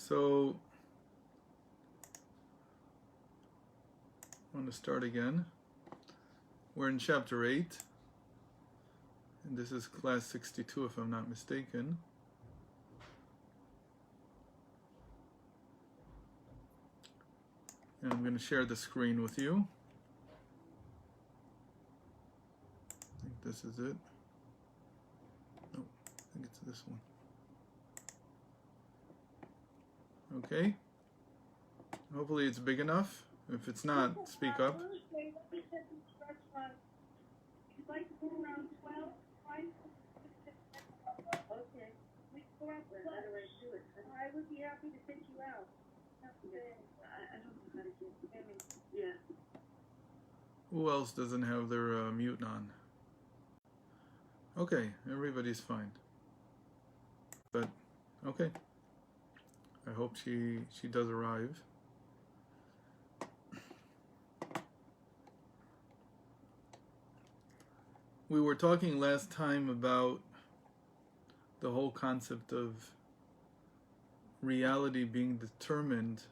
So I want to start again. We're in chapter 8, and this is class 62 if I'm not mistaken. And I'm going to share the screen with you. I think this is it. No, I think it's this one. Okay. Hopefully it's big enough. If it's not, speak up. I would be happy to take you out. I don't know how to get yeah. Who else doesn't have their mute on? Okay, everybody's fine. But, okay. I hope she does arrive. We were talking last time about the whole concept of reality being determined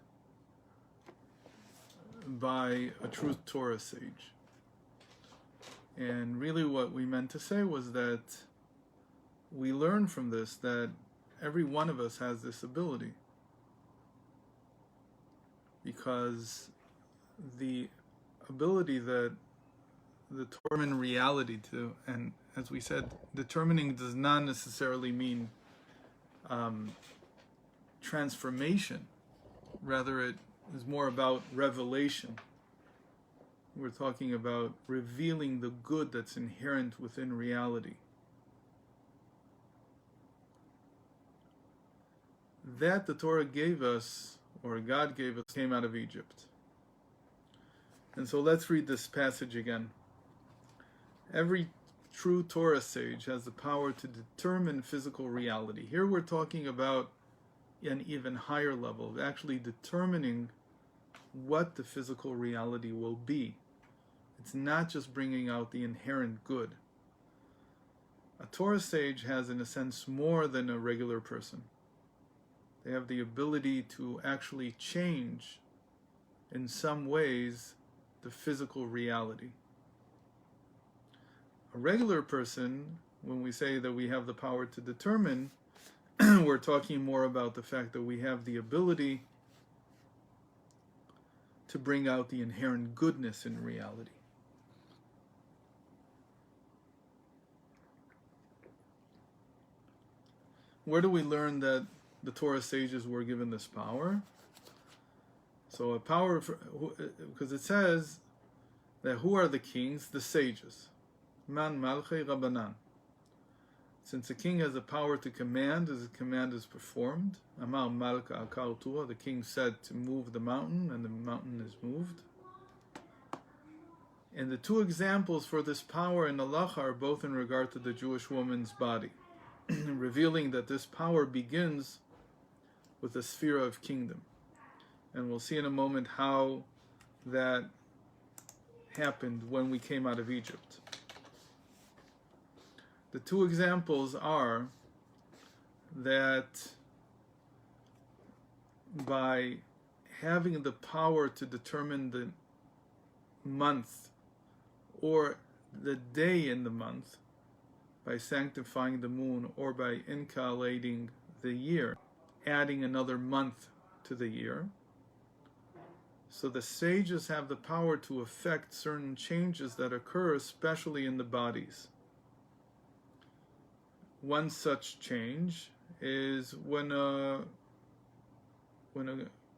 by a true Torah sage. And really what we meant to say was that we learn from this that every one of us has this ability. Because the ability that the determine reality to, and as we said, determining does not necessarily mean transformation. Rather, it is more about revelation. We're talking about revealing the good that's inherent within reality. That the Torah gave us, or God gave us, came out of Egypt. And so let's read this passage again. Every true Torah sage has the power to determine physical reality. Here we're talking about an even higher level of actually determining what the physical reality will be. It's not just bringing out the inherent good. A Torah sage has, in a sense, more than a regular person. They have the ability to actually change, in some ways, the physical reality. A regular person, when we say that we have the power to determine, we're talking more about the fact that we have the ability to bring out the inherent goodness in reality. Where do we learn that the Torah sages were given this power? So a power, because it says that who are the kings? The sages. Man malchei rabbanan. Since the king has the power to command, as the command is performed, Amar Malka Akal Tua, the king said to move the mountain, and the mountain is moved. And the two examples for this power in Allah are both in regard to the Jewish woman's body, revealing that this power begins with the sphere of kingdom. And we'll see in a moment how that happened when we came out of Egypt. The two examples are that by having the power to determine the month or the day in the month, by sanctifying the moon or by incalating the year, adding another month to the year. So the sages have the power to affect certain changes that occur, especially in the bodies. One such change is when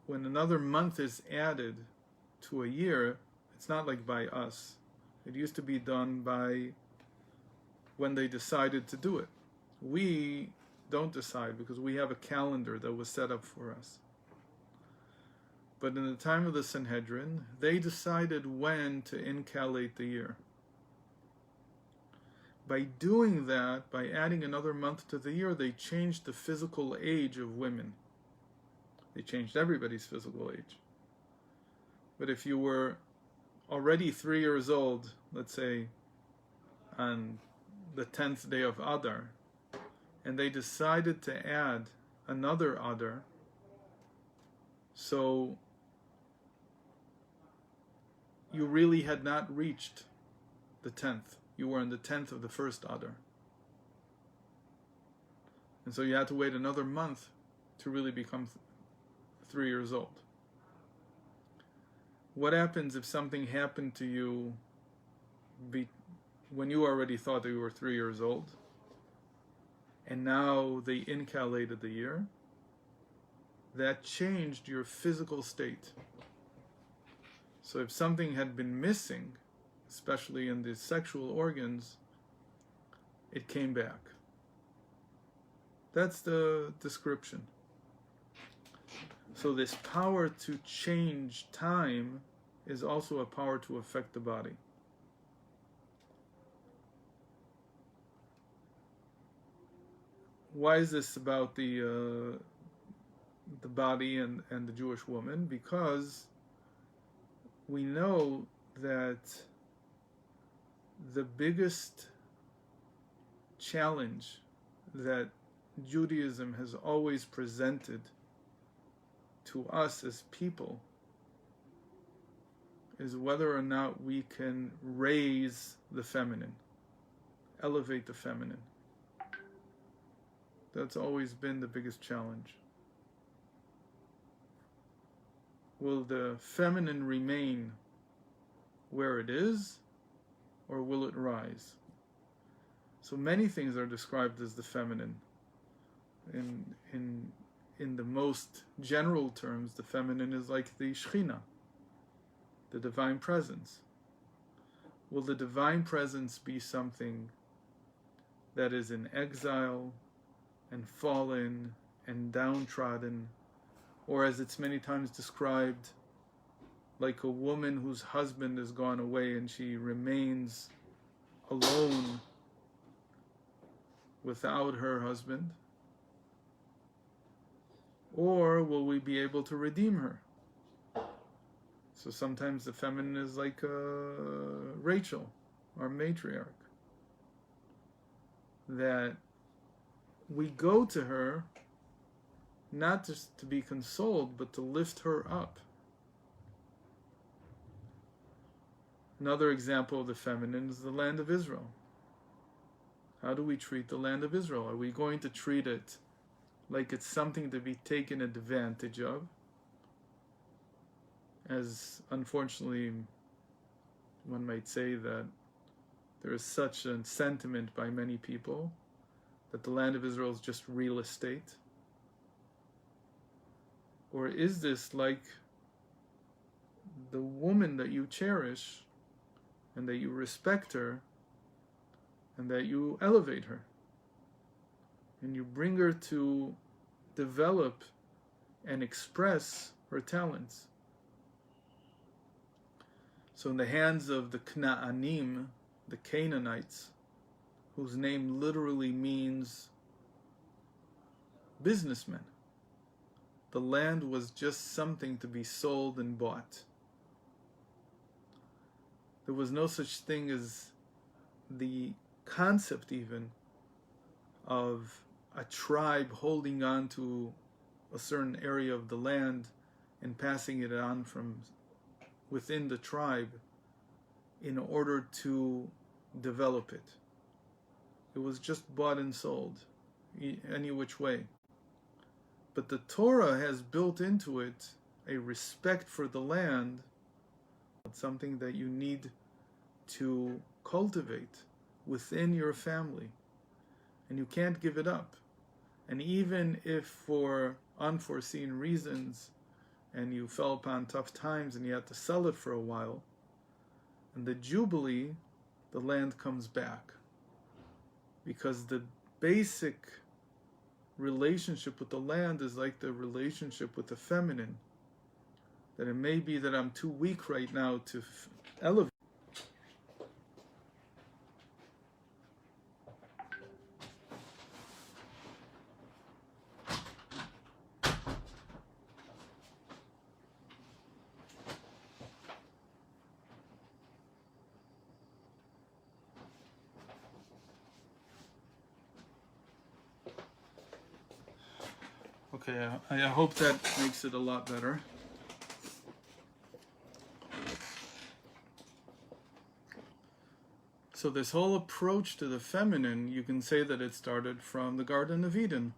another month is added to a year. It's not like by us. It used to be done by when they decided to do it. We don't decide because we have a calendar that was set up for us. But in the time of the Sanhedrin, they decided when to incalate the year. By doing that, by adding another month to the year, they changed the physical age of women. They changed everybody's physical age. But if you were already 3 years old, let's say, on the 10th day of Adar, and they decided to add another Adar, So you really had not reached the 10th. You were in the 10th of the first Adar. And so you had to wait another month to really become 3 years old. What happens if something happened to you when you already thought that you were 3 years old, and now they incalculated the year? That changed your physical state. So if something had been missing, especially in the sexual organs, it came back. That's the description. So this power to change time is also a power to affect the body. Why is this about the body and the Jewish woman? Because we know that the biggest challenge that Judaism has always presented to us as people is whether or not we can raise the feminine, elevate the feminine. That's always been the biggest challenge. Will the feminine remain where it is, or will it rise? So many things are described as the feminine. In the most general terms, the feminine is like the Shekhinah, the divine presence. Will the divine presence be something that is in exile and fallen and downtrodden, or as it's many times described, like a woman whose husband has gone away and she remains alone without her husband? Or will we be able to redeem her? So sometimes the feminine is like Rachel, our matriarch, that we go to her not just to be consoled, but to lift her up. Another example of the feminine is the land of Israel. How do we treat the land of Israel? Are we going to treat it like it's something to be taken advantage of? As unfortunately one might say that there is such a sentiment by many people that the land of Israel is just real estate. Or is this like the woman that you cherish and that you respect her and that you elevate her and you bring her to develop and express her talents? So in the hands of the Knaanim, the Canaanites, whose name literally means businessmen, the land was just something to be sold and bought. There was no such thing as the concept even of a tribe holding on to a certain area of the land and passing it on from within the tribe in order to develop it. It was just bought and sold any which way. But the Torah has built into it a respect for the land, something that you need to cultivate within your family, and you can't give it up. And even if for unforeseen reasons and you fell upon tough times and you had to sell it for a while, in the Jubilee, the land comes back. Because the basic relationship with the land is like the relationship with the feminine. That it may be that I'm too weak right now to elevate. Okay, I hope that makes it a lot better. So this whole approach to the feminine, you can say that it started from the Garden of Eden.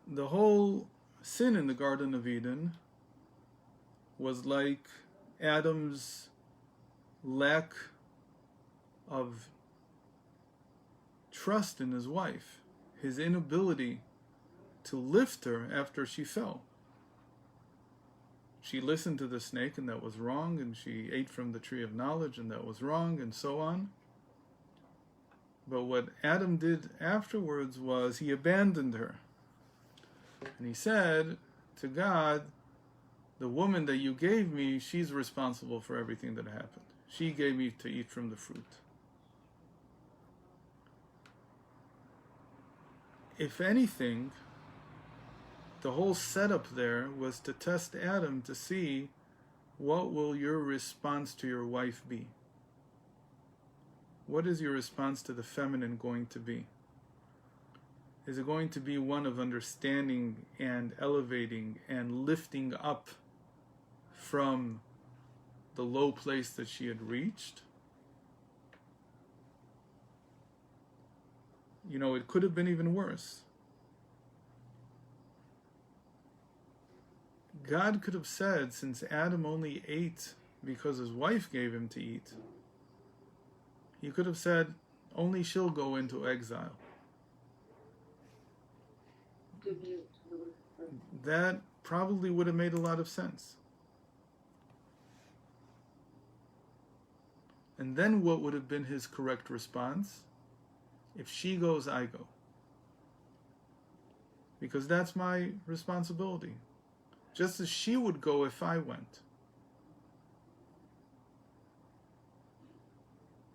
The whole sin in the Garden of Eden was like Adam's lack of trust in his wife, his inability to lift her after she fell. She listened to the snake and that was wrong, and she ate from the tree of knowledge and that was wrong, and so on. But what Adam did afterwards was he abandoned her. And he said to God, the woman that you gave me, she's responsible for everything that happened. She gave me to eat from the fruit. If anything, the whole setup there was to test Adam to see what will your response to your wife be. What is your response to the feminine going to be? Is it going to be one of understanding and elevating and lifting up from the low place that she had reached? You know, it could have been even worse. God could have said, since Adam only ate because his wife gave him to eat, he could have said, only she'll go into exile. That probably would have made a lot of sense. And then what would have been his correct response? If she goes, I go. Because that's my responsibility. Just as she would go if I went.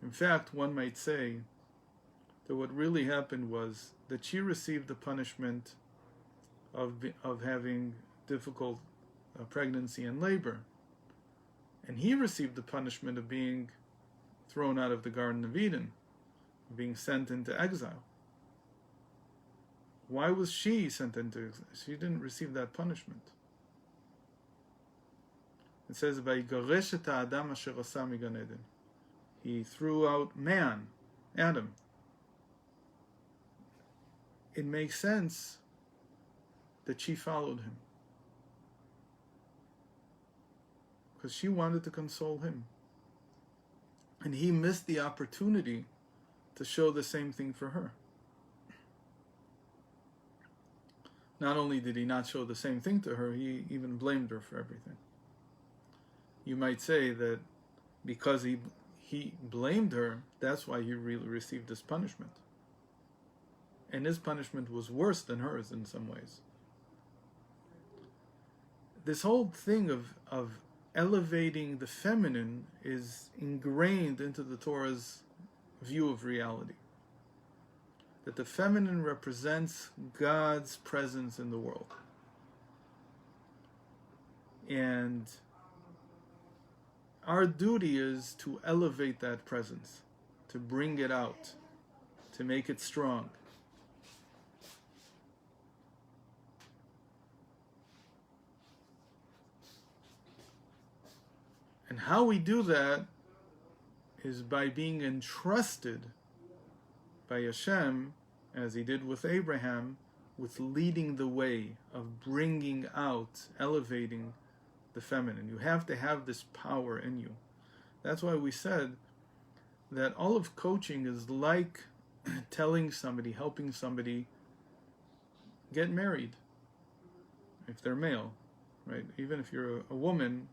In fact, one might say that what really happened was that she received the punishment of having difficult pregnancy and labor. And he received the punishment of being thrown out of the Garden of Eden, being sent into exile. Why was she sent into exile? She didn't receive that punishment. It says, "Vayigaresh et ha'adam asher asa migan Eden." He threw out man, Adam. It makes sense that she followed him, because she wanted to console him. And he missed the opportunity to show the same thing for her. Not only did he not show the same thing to her, he even blamed her for everything. You might say that because he blamed her, that's why he really received this punishment. And his punishment was worse than hers in some ways. This whole thing of elevating the feminine is ingrained into the Torah's view of reality. That the feminine represents God's presence in the world. And our duty is to elevate that presence, to bring it out, to make it strong. And how we do that is by being entrusted by Hashem, as he did with Abraham, with leading the way of bringing out, elevating the feminine. You have to have this power in you. That's why we said that all of coaching is like telling somebody, helping somebody get married, if they're male, right? Even if you're a woman,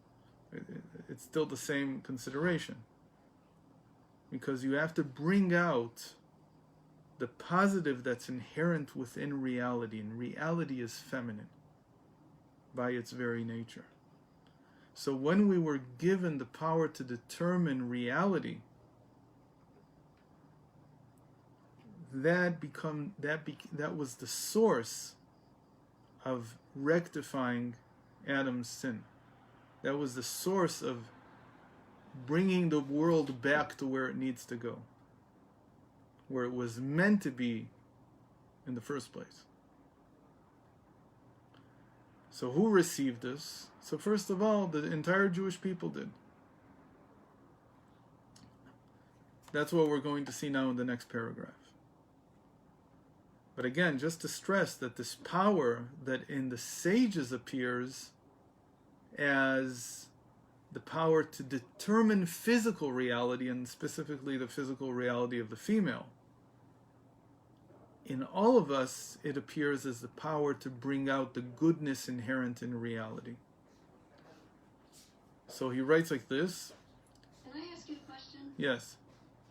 it's still the same consideration, because you have to bring out the positive that's inherent within reality, and reality is feminine by its very nature. So when we were given the power to determine reality, that was the source of rectifying Adam's sin. That was the source of bringing the world back to where it needs to go, where it was meant to be in the first place. So who received this? So first of all, the entire Jewish people did. That's what we're going to see now in the next paragraph. But again, just to stress that this power that in the sages appears as the power to determine physical reality, and specifically the physical reality of the female, in all of us it appears as the power to bring out the goodness inherent in reality. So he writes like this. Can I ask you a question? Yes.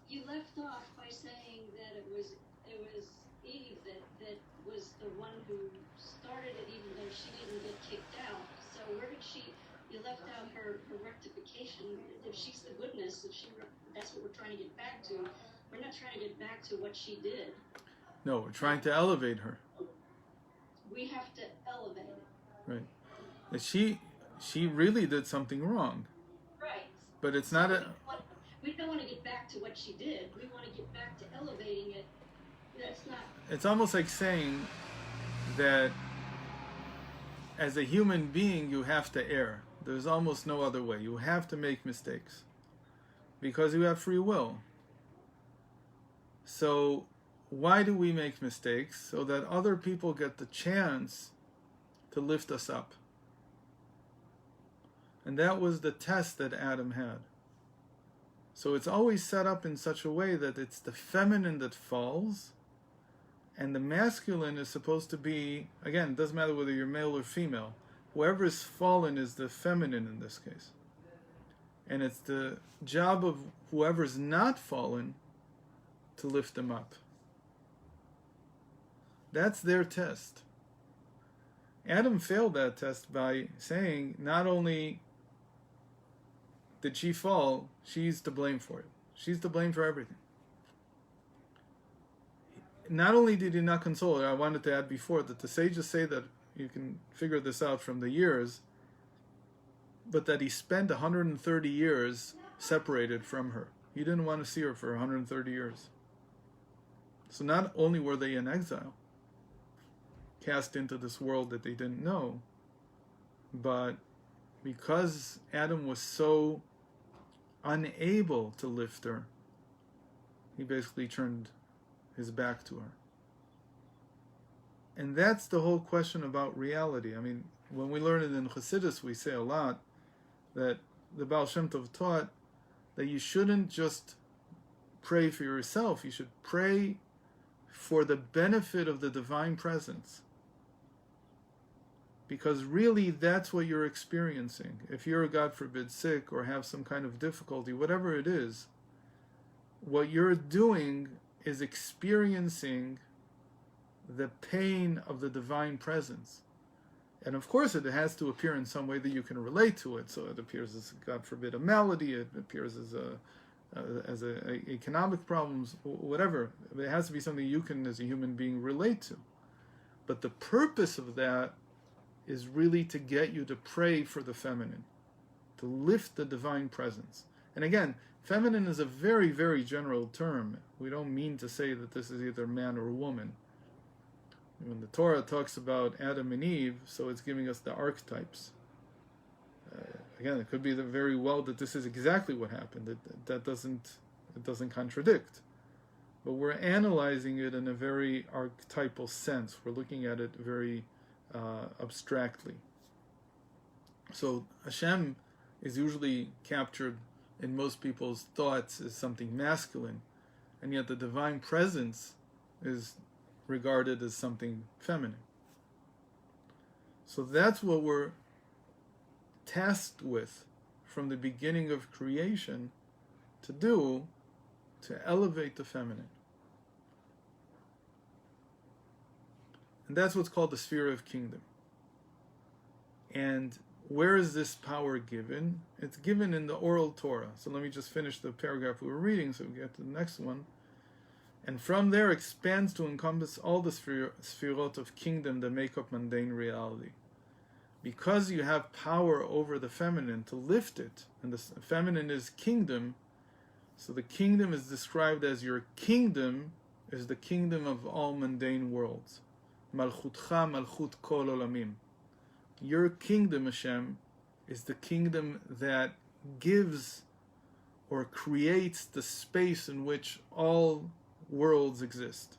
You left off by saying that it was Eve that was the one who started it, even though she didn't get kicked out. So where did you left out her rectification. If she's the goodness, that's what we're trying to get back to. We're not trying to get back to what she did. No, we're trying to elevate her. We have to elevate it. Right. And she really did something wrong. Right. But it's not a... We don't want to get back to what she did. We want to get back to elevating it. That's not... It's almost like saying that as a human being, you have to err. There's almost no other way. You have to make mistakes because you have free will. So why do we make mistakes? So that other people get the chance to lift us up. And that was the test that Adam had. So it's always set up in such a way that it's the feminine that falls, and the masculine is supposed to be, again, it doesn't matter whether you're male or female, whoever is fallen is the feminine in this case. And it's the job of whoever's not fallen to lift them up. That's their test. Adam failed that test by saying, not only did she fall, she's to blame for it. She's to blame for everything. Not only did he not console her, I wanted to add before that the sages say that you can figure this out from the years, but that he spent 130 years separated from her. He didn't want to see her for 130 years. So not only were they in exile, cast into this world that they didn't know, but because Adam was so unable to lift her, he basically turned his back to her. And that's the whole question about reality. I mean, when we learn it in Chassidus, we say a lot that the Baal Shem Tov taught that you shouldn't just pray for yourself, you should pray for the benefit of the divine presence. Because really that's what you're experiencing. If you're, God forbid, sick or have some kind of difficulty, whatever it is, what you're doing is experiencing the pain of the divine presence. And of course it has to appear in some way that you can relate to it. So it appears as, God forbid, a malady, it appears as economic problems, whatever. It has to be something you can, as a human being, relate to. But the purpose of that is really to get you to pray for the feminine, to lift the divine presence. And again, feminine is a very, very general term. We don't mean to say that this is either man or woman. When the Torah talks about Adam and Eve, so it's giving us the archetypes. Again, it could be very well that this is exactly what happened. It doesn't contradict. But we're analyzing it in a very archetypal sense. We're looking at it very abstractly. So Hashem is usually captured in most people's thoughts as something masculine, and yet the divine presence is regarded as something feminine. So that's what we're tasked with from the beginning of creation to do, to elevate the feminine. And that's what's called the sphere of kingdom. And where is this power given? It's given in the oral Torah. So let me just finish the paragraph we were reading so we get to the next one. And from there expands to encompass all the sphirot of kingdom that make up mundane reality. Because you have power over the feminine to lift it, and the feminine is kingdom, so the kingdom is described as your kingdom is the kingdom of all mundane worlds. Malchutcha malchut kol olamim. Your kingdom, Hashem, is the kingdom that gives or creates the space in which all worlds exist.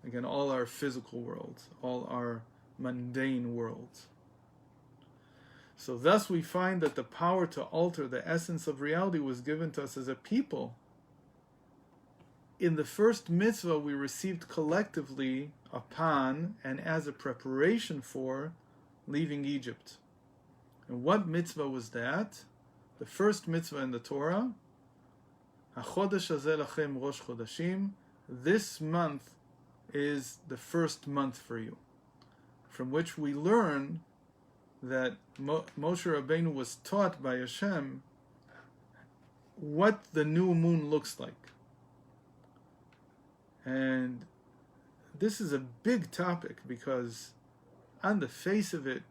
Again, all our physical worlds, all our mundane worlds. So thus we find that the power to alter the essence of reality was given to us as a people. In the first mitzvah we received collectively upon and as a preparation for leaving Egypt. And what mitzvah was that? The first mitzvah in the Torah, HaChodesh hazeh lachem Rosh Chodashim, this month is the first month for you. From which we learn that Moshe Rabbeinu was taught by Hashem what the new moon looks like. And this is a big topic because on the face of it,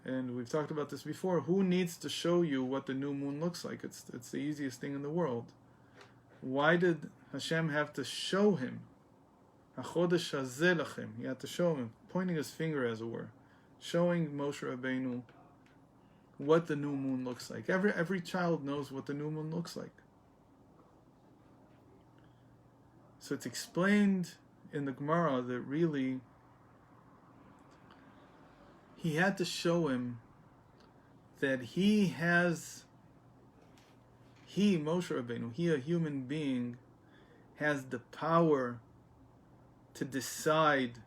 and we've talked about this before, who needs to show you what the new moon looks like? It's the easiest thing in the world. Why did Hashem have to show him? HaChodesh hazeh lachem. He had to show him, pointing his finger as it were, showing Moshe Rabbeinu what the new moon looks like. Every child knows what the new moon looks like. So it's explained in the Gemara that really he had to show him that Moshe Rabbeinu, he a human being, has the power to decide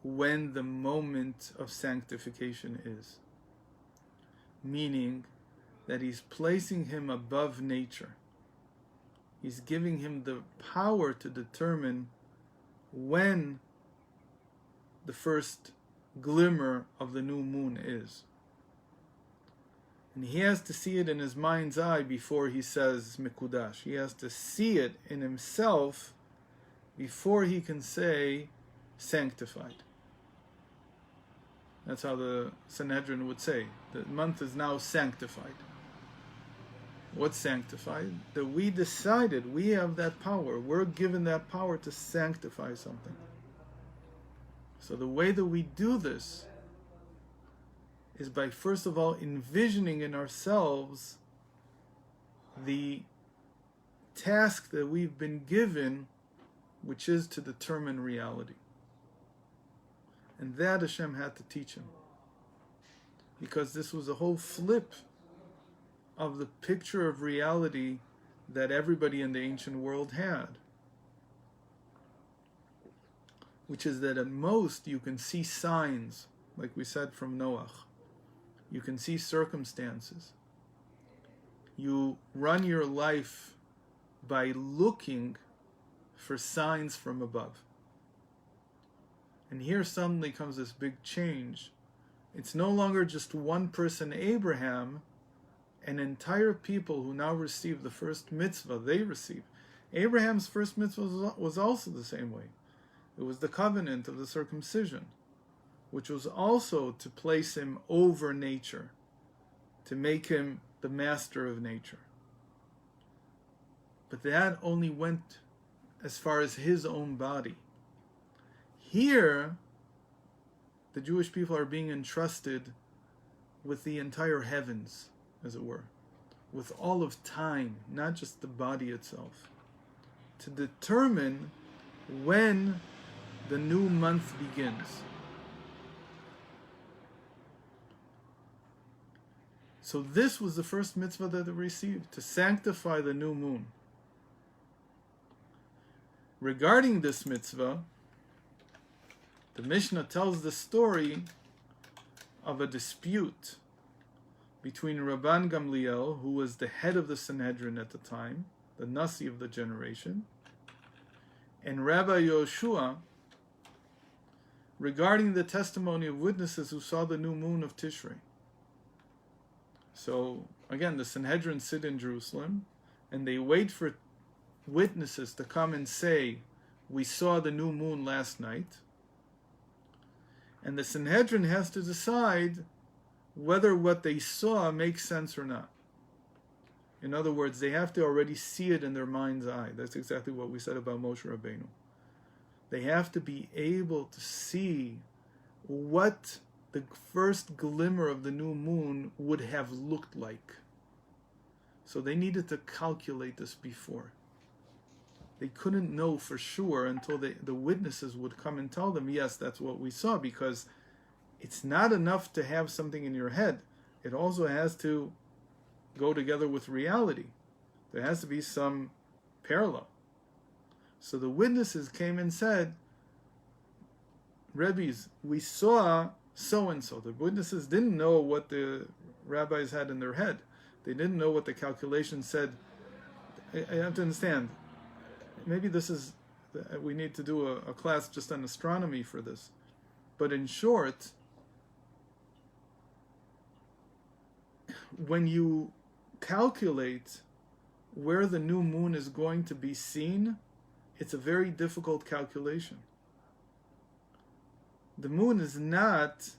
when the moment of sanctification is. Meaning that he's placing him above nature. He's giving him the power to determine when the first glimmer of the new moon is. And he has to see it in his mind's eye before he says Mekudash. He has to see it in himself before he can say sanctified. That's how the Sanhedrin would say. The month is now sanctified. What's sanctified? That we decided, we have that power. We're given that power to sanctify something. So the way that we do this is by first of all envisioning in ourselves the task that we've been given, which is to determine reality. And that Hashem had to teach him. Because this was a whole flip of the picture of reality that everybody in the ancient world had. Which is that at most you can see signs, like we said from Noach. You can see circumstances. You run your life by looking for signs from above. And here suddenly comes this big change. It's no longer just one person, Abraham, an entire people who now receive the first mitzvah they receive. Abraham's first mitzvah was also the same way. It was the covenant of the circumcision, which was also to place him over nature, to make him the master of nature. But that only went as far as his own body. Here, the Jewish people are being entrusted with the entire heavens, as it were, with all of time, not just the body itself, to determine when the new month begins. So this was the first mitzvah that they received, to sanctify the new moon. Regarding this mitzvah, the Mishnah tells the story of a dispute between Rabban Gamliel, who was the head of the Sanhedrin at the time, the Nasi of the generation, and Rabbi Yoshua regarding the testimony of witnesses who saw the new moon of Tishrei. So, again, the Sanhedrin sit in Jerusalem, and they wait for witnesses to come and say, we saw the new moon last night. And the Sanhedrin has to decide whether what they saw makes sense or not. In other words, they have to already see it in their mind's eye. That's exactly what we said about Moshe Rabbeinu. They have to be able to see what the first glimmer of the new moon would have looked like. So they needed to calculate this before. They couldn't know for sure until the witnesses would come and tell them, yes, that's what we saw, because it's not enough to have something in your head. It also has to go together with reality. There has to be some parallel. So the witnesses came and said, Rebbes, we saw so-and-so. The witnesses didn't know what the rabbis had in their head. They didn't know what the calculation said. I have to understand. Maybe this is, we need to do a class just on astronomy for this. But in short, when you calculate where the new moon is going to be seen, it's a very difficult calculation. The moon is not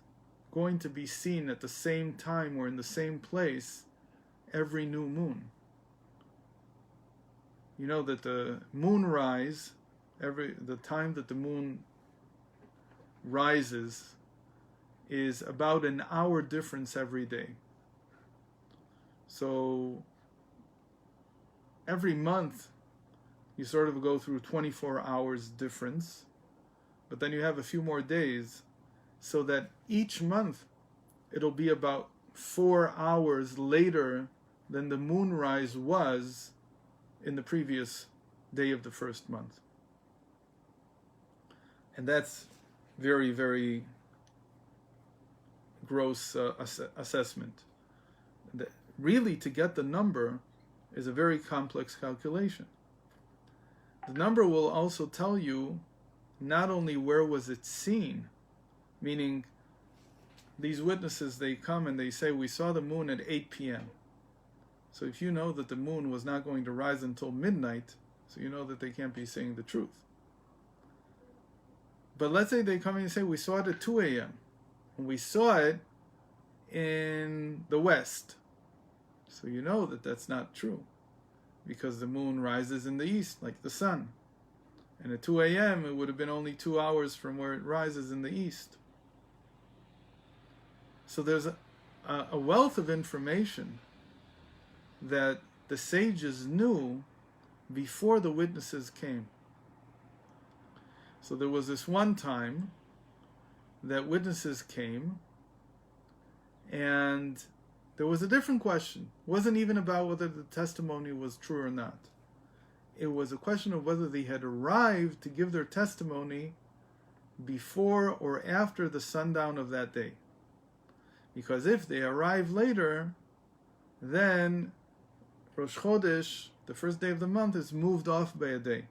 going to be seen at the same time or in the same place every new moon. You know that the moonrise, the time that the moon rises is about an hour difference every day. So every month you sort of go through 24 hours difference, but then you have a few more days, so that each month it'll be about 4 hours later than the moonrise was in the previous day of the first month. And that's very, very gross assessment. Really, to get the number is a very complex calculation. The number will also tell you not only where was it seen, meaning these witnesses, they come and they say, we saw the moon at 8 p.m. So if you know that the moon was not going to rise until midnight, so you know that they can't be saying the truth. But let's say they come in and say, we saw it at 2 a.m. and we saw it in the west. So you know that that's not true, because the moon rises in the east like the sun. And at 2 a.m. it would have been only 2 hours from where it rises in the east. So there's a wealth of information that the sages knew before the witnesses came. So there was this one time that witnesses came, and there was a different question. It wasn't even about whether the testimony was true or not. It was a question of whether they had arrived to give their testimony before or after the sundown of that day. Because if they arrive later, then Rosh Chodesh, the first day of the month, is moved off by a day,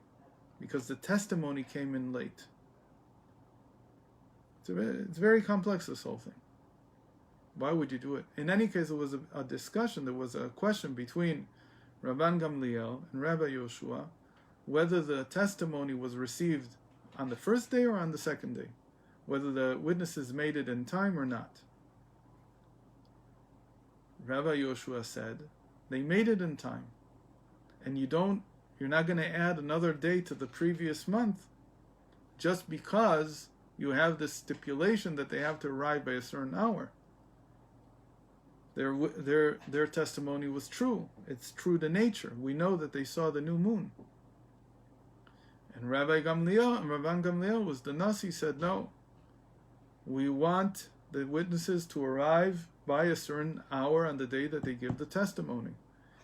because the testimony came in late. It's very complex, this whole thing. Why would you do it? In any case, it was a discussion. There was a question between Rabban Gamliel and Rabbi Yoshua whether the testimony was received on the first day or on the second day, whether the witnesses made it in time or not. Rabbi Yoshua said they made it in time, and you're not going to add another day to the previous month just because you have this stipulation that they have to arrive by a certain hour. Their testimony was true. It's true to nature. We know that they saw the new moon. And Rabban Gamliel was the Nasi, said, no, we want the witnesses to arrive by a certain hour on the day that they give the testimony.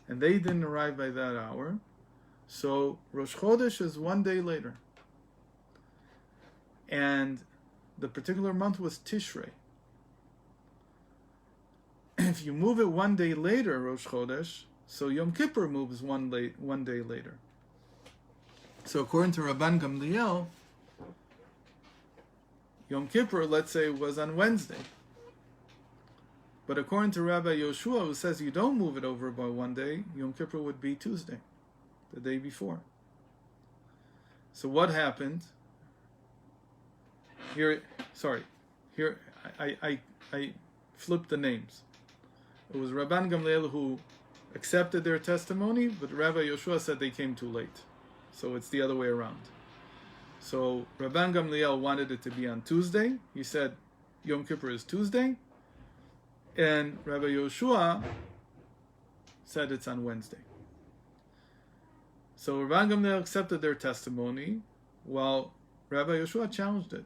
And they didn't arrive by that hour, so Rosh Chodesh is 1 day later. And the particular month was Tishrei. If you move it 1 day later, Rosh Chodesh, so Yom Kippur moves 1 day later. So according to Rabban Gamliel, Yom Kippur, let's say, was on Wednesday. But according to Rabbi Yoshua, who says you don't move it over by 1 day, Yom Kippur would be Tuesday, the day before. So what happened? Here I flipped the names. It was Rabban Gamliel who accepted their testimony, but Rabbi Yoshua said they came too late. So it's the other way around. So Rabban Gamliel wanted it to be on Tuesday. He said Yom Kippur is Tuesday. And Rabbi Yoshua said it's on Wednesday. So Rabban Gamliel accepted their testimony, while Rabbi Yeshua challenged it.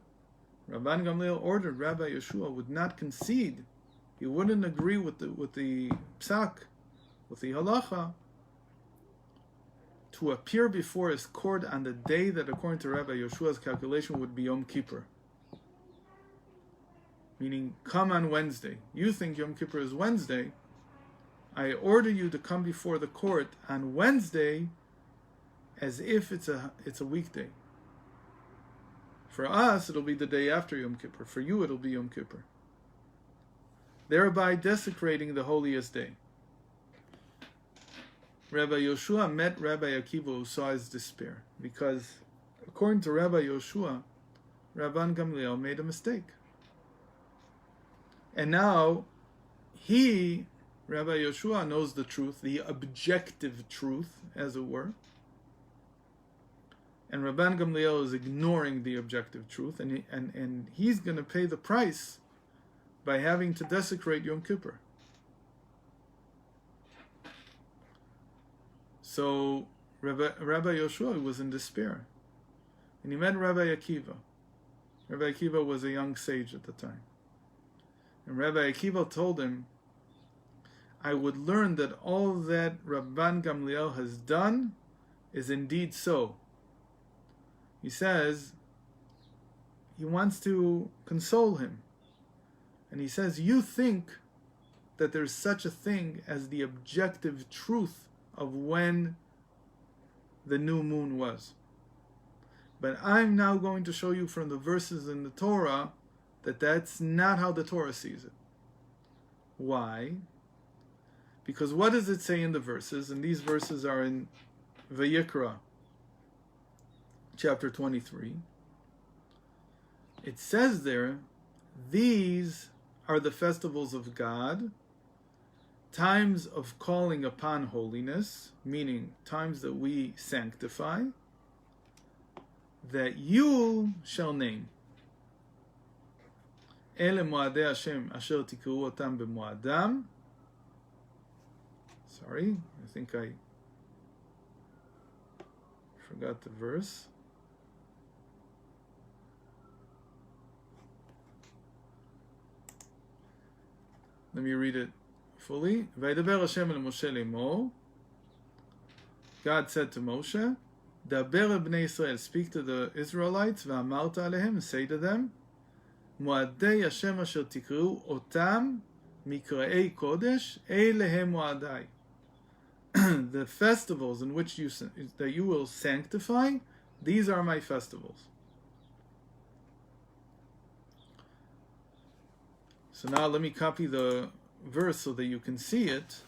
Rabban Gamliel ordered Rabbi Yeshua would not concede. He wouldn't agree with the psak, with the halacha, to appear before his court on the day that, according to Rabbi Yeshua's calculation, would be Yom Kippur. Meaning, come on Wednesday. You think Yom Kippur is Wednesday. I order you to come before the court on Wednesday as if it's a weekday. For us, it'll be the day after Yom Kippur. For you, it'll be Yom Kippur. Thereby desecrating the holiest day. Rabbi Yoshua met Rabbi Akiva, who saw his despair, because according to Rabbi Yoshua, Rabban Gamliel made a mistake. And now he, Rabbi Yoshua, knows the truth, the objective truth, as it were. And Rabban Gamliel is ignoring the objective truth, and he's going to pay the price by having to desecrate Yom Kippur. So Rabbi Yoshua was in despair, and he met Rabbi Akiva. Rabbi Akiva was a young sage at the time. And Rabbi Akiva told him, I would learn that all that Rabban Gamliel has done is indeed so. He says, he wants to console him. And he says, you think that there's such a thing as the objective truth of when the new moon was. But I'm now going to show you from the verses in the Torah that that's not how the Torah sees it. Why? Because what does it say in the verses? And these verses are in Vayikra, chapter 23. It says there, these are the festivals of God, times of calling upon holiness, meaning times that we sanctify, that you shall name. אלה מועדי השם אשר תקראו אותם במועדם. Sorry, I think I forgot the verse. Let me read it fully. וידבר השם אל משה לאמור. God said to Moshe, דבר אל בני ישראל, speak to the Israelites, ואמרת עליהם, say to them, מועדי השם אשר תקראו אותם מקראי קודש, אלה הם מועדיי. The festivals in which that you will sanctify, these are my festivals. So now let me copy the verse so that you can see it.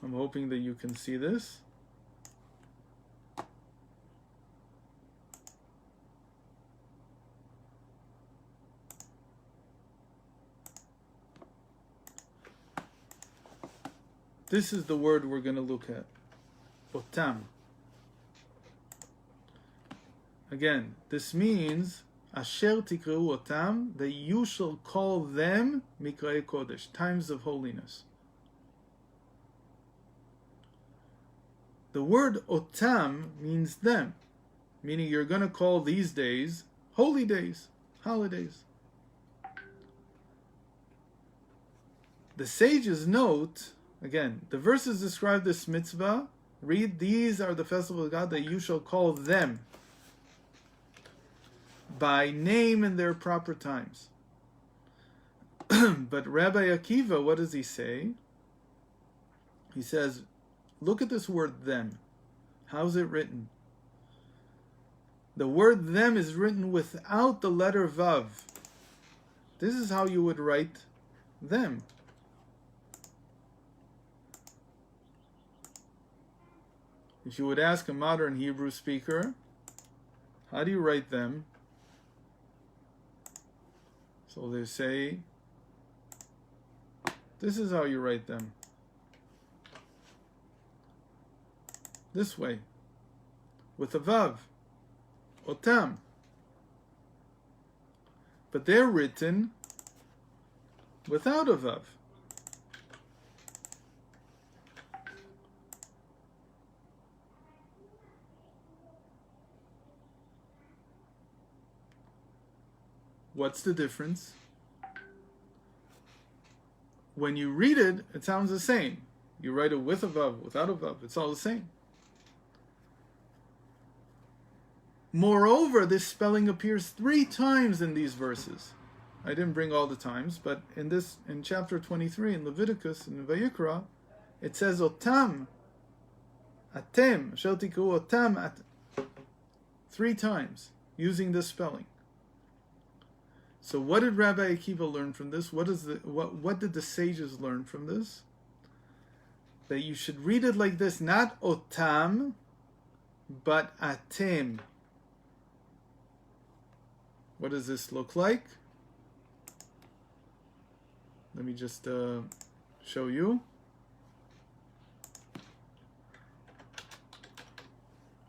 I'm hoping that you can see this. This is the word we're going to look at. Otam. Again, this means Asher tikreu otam, that you shall call them Mikrei Kodesh, times of holiness. The word otam means them, meaning you're going to call these days holy days, holidays. The sages note, again, the verses describe this mitzvah. Read, these are the festivals of God that you shall call them by name in their proper times. But Rabbi Akiva, what does he say? He says, look at this word them. How's it written? The word them is written without the letter Vav. This is how you would write them. If you would ask a modern Hebrew speaker, how do you write them? So they say, this is how you write them. This way. with a vav, otam. But they're written without a vav. What's the difference? When you read it, it sounds the same. You write it with a vav, without a vav, it's all the same. Moreover, this spelling appears 3 times in these verses. I didn't bring all the times, but in chapter 23 in Leviticus, in Vayikra, it says otam, atem, shel tikru otam, 3 times, using this spelling. So what did Rabbi Akiva learn from this? What did the sages learn from this? That you should read it like this, not otam, but atem. What does this look like? Let me just show you.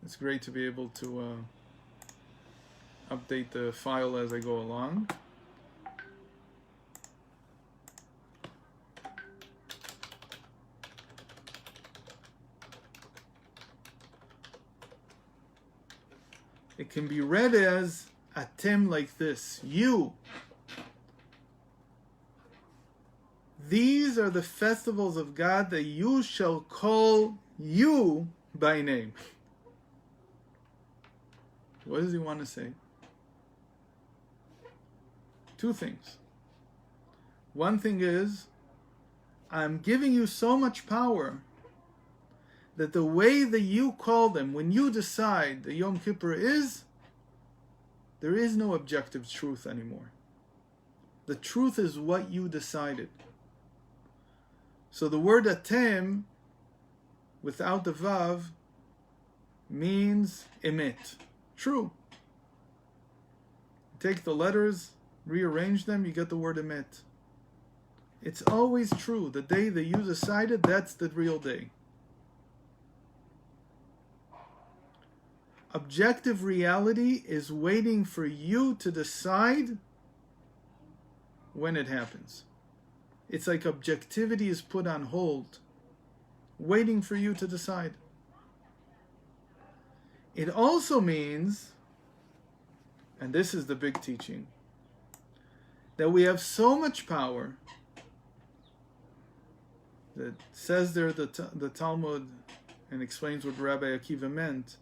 It's great to be able to update the file as I go along. It can be read as atem, like this. You. These are the festivals of God that you shall call you by name. What does he want to say? 2 things. One thing is, I'm giving you so much power that the way that you call them, when you decide that Yom Kippur is, there is no objective truth anymore. The truth is what you decided. So the word atem, without the vav, means emet, true. Take the letters, rearrange them, you get the word emet. It's always true. The day that you decided, that's the real day. Objective reality is waiting for you to decide when it happens. It's like objectivity is put on hold, waiting for you to decide. It also means, and this is the big teaching, that we have so much power that says there the Talmud and explains what Rabbi Akiva meant.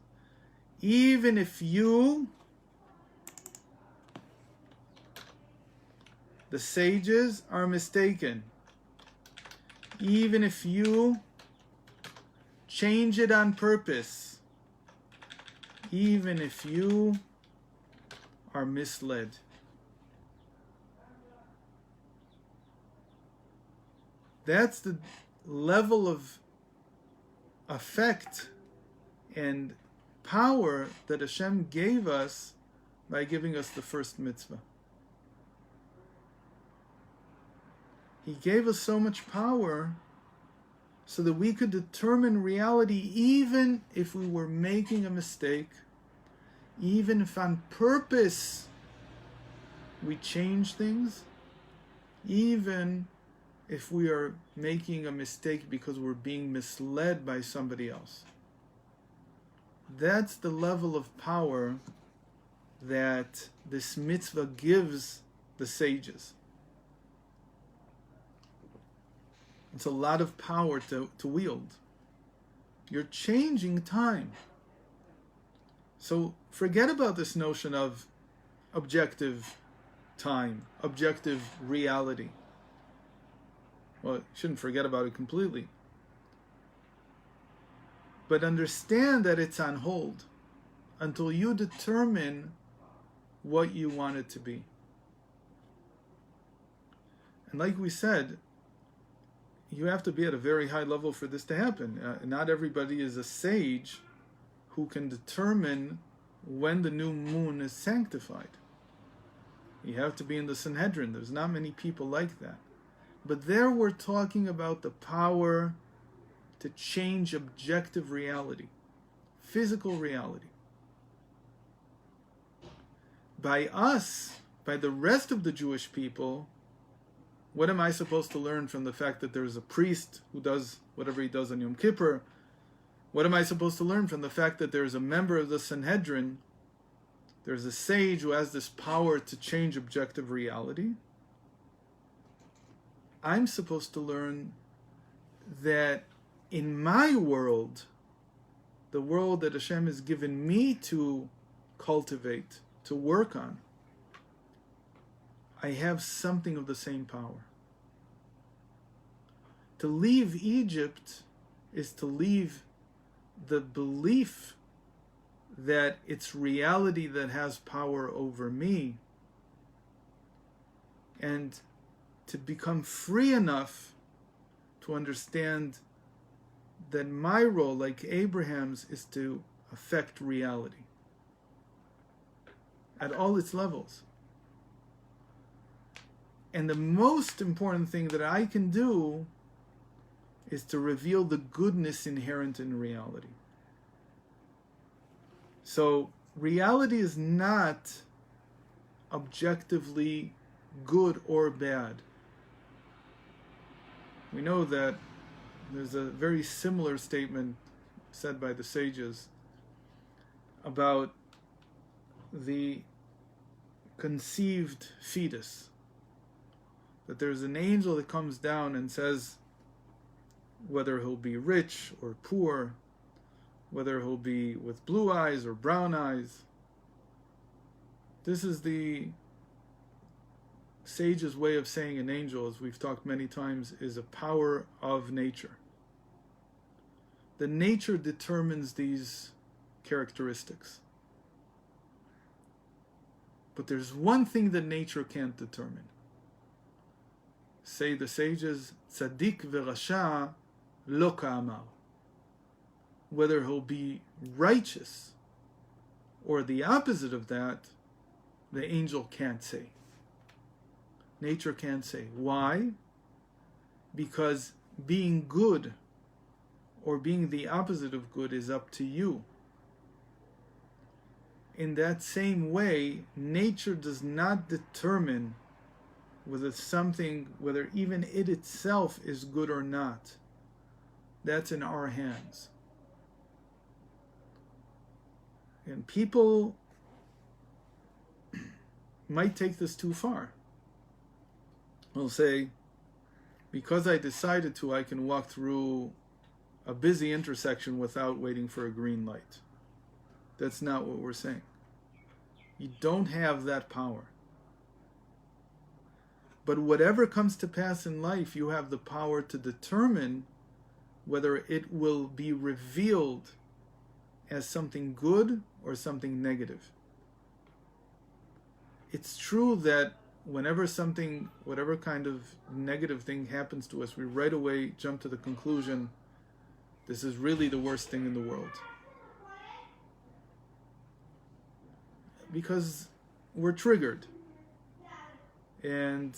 Even if you, the sages, are mistaken, even if you change it on purpose, even if you are misled, that's the level of effect and power that Hashem gave us by giving us the first mitzvah. He gave us so much power so that we could determine reality even if we were making a mistake, even if on purpose we change things, even if we are making a mistake because we're being misled by somebody else. That's the level of power that this mitzvah gives the sages. It's a lot of power to wield. You're changing time. So forget about this notion of objective time, objective reality. Well, you shouldn't forget about it completely. But understand that it's on hold until you determine what you want it to be. And like we said, you have to be at a very high level for this to happen. Not everybody is a sage who can determine when the new moon is sanctified. You have to be in the Sanhedrin. There's not many people like that. But there we're talking about the power to change objective reality, physical reality. by us, by the rest of the Jewish people, what am I supposed to learn from the fact that there's a priest who does whatever he does on Yom Kippur? What am I supposed to learn from the fact that there's a member of the Sanhedrin, there's a sage who has this power to change objective reality? I'm supposed to learn that in my world, the world that Hashem has given me to cultivate, to work on, I have something of the same power. To leave Egypt is to leave the belief that it's reality that has power over me, and to become free enough to understand that my role, like Abraham's, is to affect reality at all its levels. And the most important thing that I can do is to reveal the goodness inherent in reality. So reality is not objectively good or bad. We know that there's a very similar statement said by the sages about the conceived fetus, that there's an angel that comes down and says whether he'll be rich or poor, whether he'll be with blue eyes or brown eyes. This is the sage's way of saying an angel, as we've talked many times, is a power of nature. The nature determines these characteristics. But there's one thing that nature can't determine. Say the sages, tzaddik v'rasha lo ka'amar. Whether he'll be righteous or the opposite of that, the angel can't say. Nature can't say. Why? Because being good or being the opposite of good is up to you. In that same way, nature does not determine whether even it itself is good or not. That's in our hands. And people might take this too far. They'll say, because I decided to, I can walk through a busy intersection without waiting for a green light. That's not what we're saying. You don't have that power. But whatever comes to pass in life, you have the power to determine whether it will be revealed as something good or something negative. It's true that whenever something, whatever kind of negative thing happens to us, we right away jump to the conclusion, this is really the worst thing in the world. Because we're triggered. And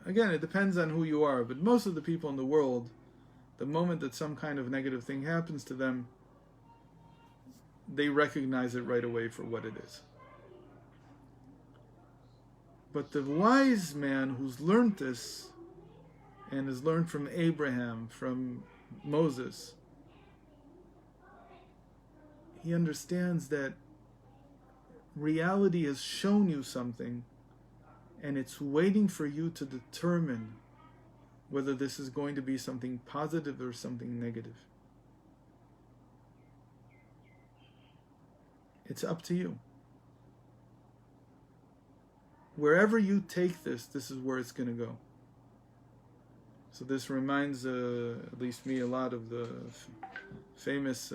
again, it depends on who you are, but most of the people in the world, the moment that some kind of negative thing happens to them, they recognize it right away for what it is. But the wise man who's learned this, and has learned from Abraham, from Moses, he understands that reality has shown you something, and it's waiting for you to determine whether this is going to be something positive or something negative. It's up to you. Wherever you take this, this is where it's going to go. So this reminds, at least me, a lot of the famous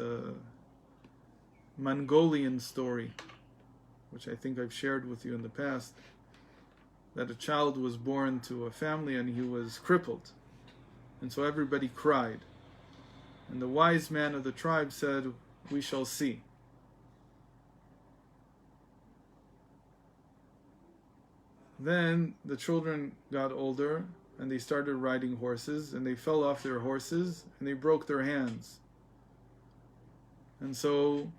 Mongolian story, which I think I've shared with you in the past, that a child was born to a family and he was crippled. And so everybody cried. And the wise man of the tribe said, "We shall see." Then the children got older and they started riding horses, and they fell off their horses and they broke their hands. And so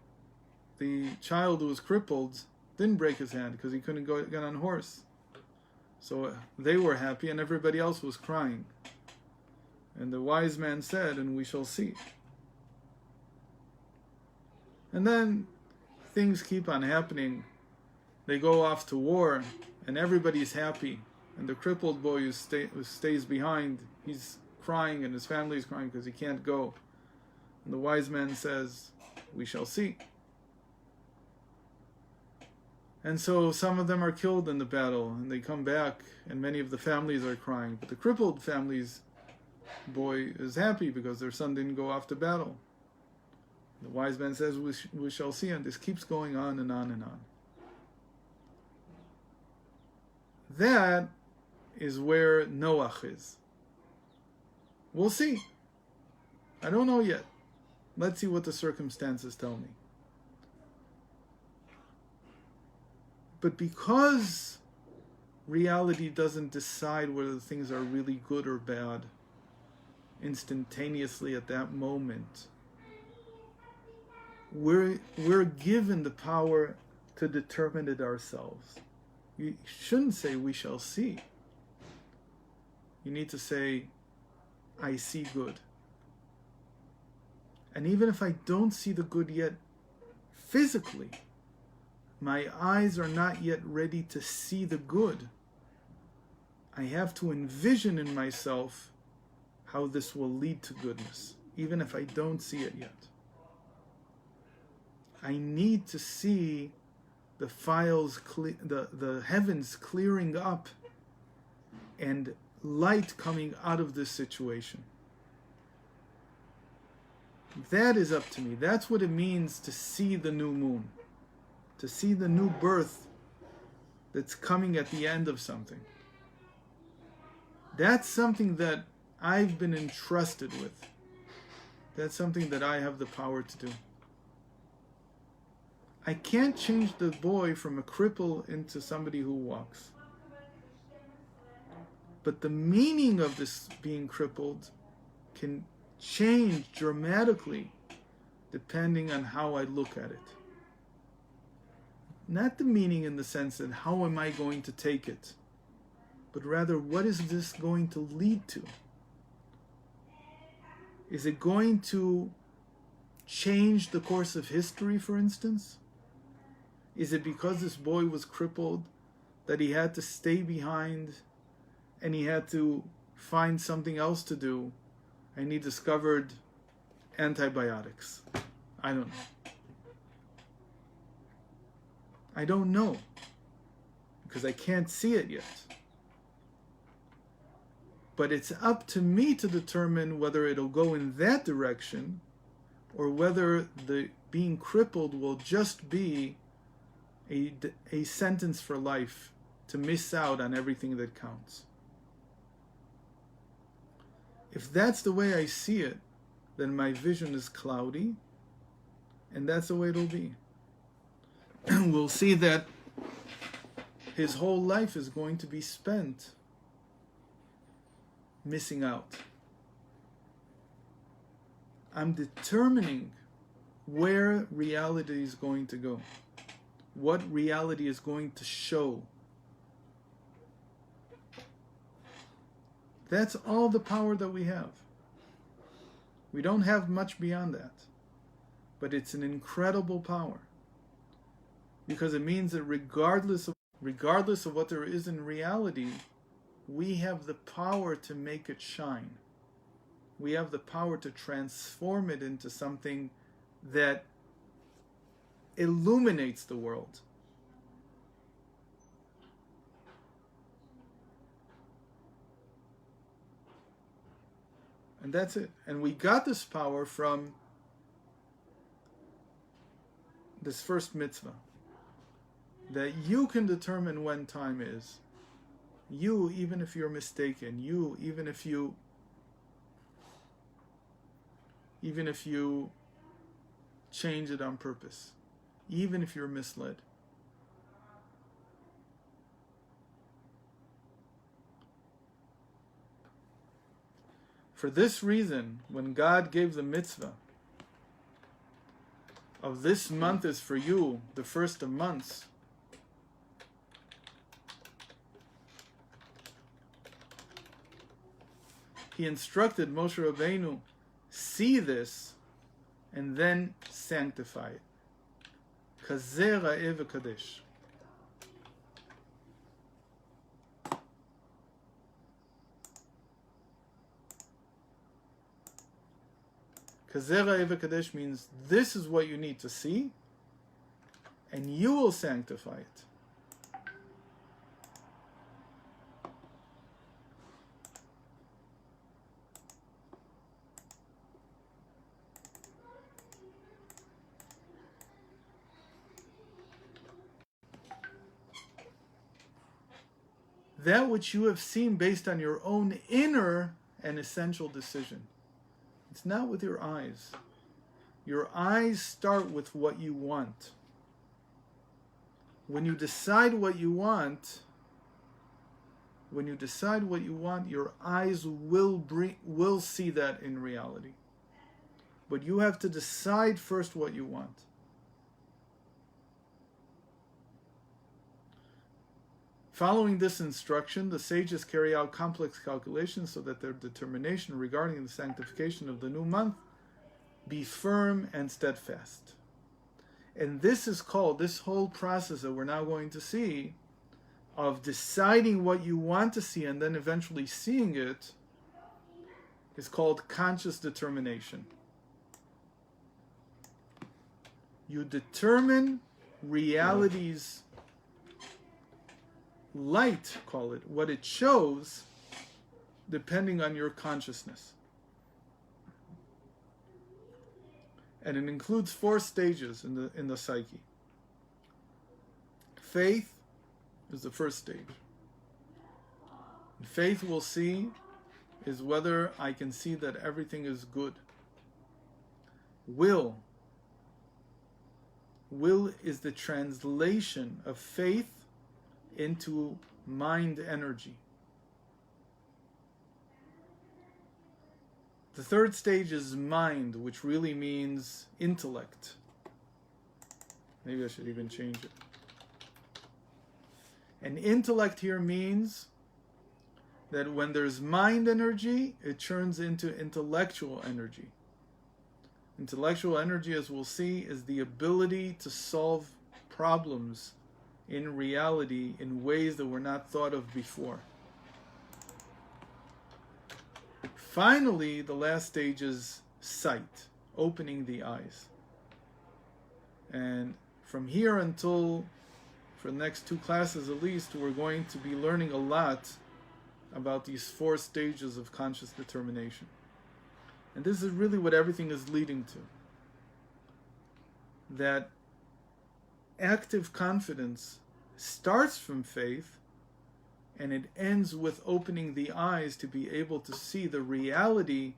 the child who was crippled didn't break his hand because he couldn't get on a horse. So they were happy and everybody else was crying. And the wise man said, and we shall see. And then things keep on happening. They go off to war and everybody's happy. And the crippled boy who stays behind, he's crying and his family is crying because he can't go. And the wise man says, we shall see. And so some of them are killed in the battle and they come back and many of the families are crying. But the crippled family's boy is happy because their son didn't go off to battle. The wise man says, we shall see. And this keeps going on and on and on. That is where Noach is. We'll see. I don't know yet. Let's see what the circumstances tell me. But because reality doesn't decide whether things are really good or bad instantaneously at that moment, we're given the power to determine it ourselves. You shouldn't say we shall see. You need to say, I see good. And even if I don't see the good yet physically, my eyes are not yet ready to see the good. I have to envision in myself how this will lead to goodness, even if I don't see it yet. I need to see the the heavens clearing up and light coming out of this situation. That is up to me. That's what it means to see the new moon. To see the new birth that's coming at the end of something. That's something that I've been entrusted with. That's something that I have the power to do. I can't change the boy from a cripple into somebody who walks. But the meaning of this being crippled can change dramatically depending on how I look at it. Not the meaning in the sense that how am I going to take it, but rather what is this going to lead to? Is it going to change the course of history, for instance? Is it because this boy was crippled that he had to stay behind and he had to find something else to do and he discovered antibiotics? I don't know. I don't know because I can't see it yet. But it's up to me to determine whether it'll go in that direction or whether the being crippled will just be a sentence for life to miss out on everything that counts. If that's the way I see it, then my vision is cloudy, and that's the way it'll be. We'll see that his whole life is going to be spent missing out. I'm determining where reality is going to go, what reality is going to show. That's all the power that we have. We don't have much beyond that, but it's an incredible power. Because it means that regardless of what there is in reality, we have the power to make it shine. We have the power to transform it into something that illuminates the world. And that's it. And we got this power from this first mitzvah. That you can determine when time is. You, even if you're mistaken. You, even if you change it on purpose. Even if you're misled. For this reason, when God gave the mitzvah of this month is for you, the first of months, he instructed Moshe Rabbeinu, see this, and then sanctify it. Kazeh ra'eh v'kadesh. Kazeh ra'eh v'kadesh means this is what you need to see, and you will sanctify it. That which you have seen based on your own inner and essential decision. It's not with your eyes. Your eyes start with what you want. When you decide what you want, your eyes will see that in reality. But you have to decide first what you want. Following this instruction, the sages carry out complex calculations so that their determination regarding the sanctification of the new month be firm and steadfast. And this is called, this whole process that we're now going to see, of deciding what you want to see and then eventually seeing it, is called conscious determination. You determine reality's light, call it, what it shows, depending on your consciousness. And it includes 4 stages in the psyche. Faith is the first stage. And faith, we'll see, is whether I can see that everything is good. Will is the translation of faith into mind energy. The third stage is mind, which really means intellect. Maybe I should even change it. And intellect here means that when there's mind energy, it turns into intellectual energy. Intellectual energy, as we'll see, is the ability to solve problems in reality in ways that were not thought of before. Finally, the last stage is sight, opening the eyes. And from here until, for the next 2 classes at least, we're going to be learning a lot about these 4 stages of conscious determination. And this is really what everything is leading to. That active confidence starts from faith, and it ends with opening the eyes to be able to see the reality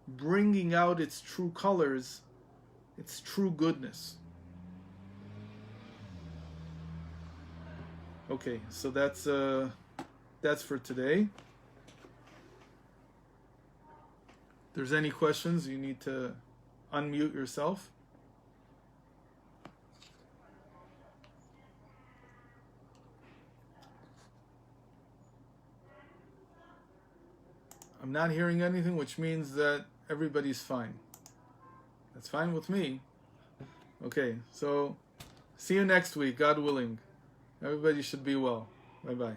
bringing out its true colors, its true goodness. Okay, so that's for today. If there's any questions, you need to unmute yourself. I'm not hearing anything, which means that everybody's fine. That's fine with me. Okay, so see you next week, God willing. Everybody should be well. Bye-bye.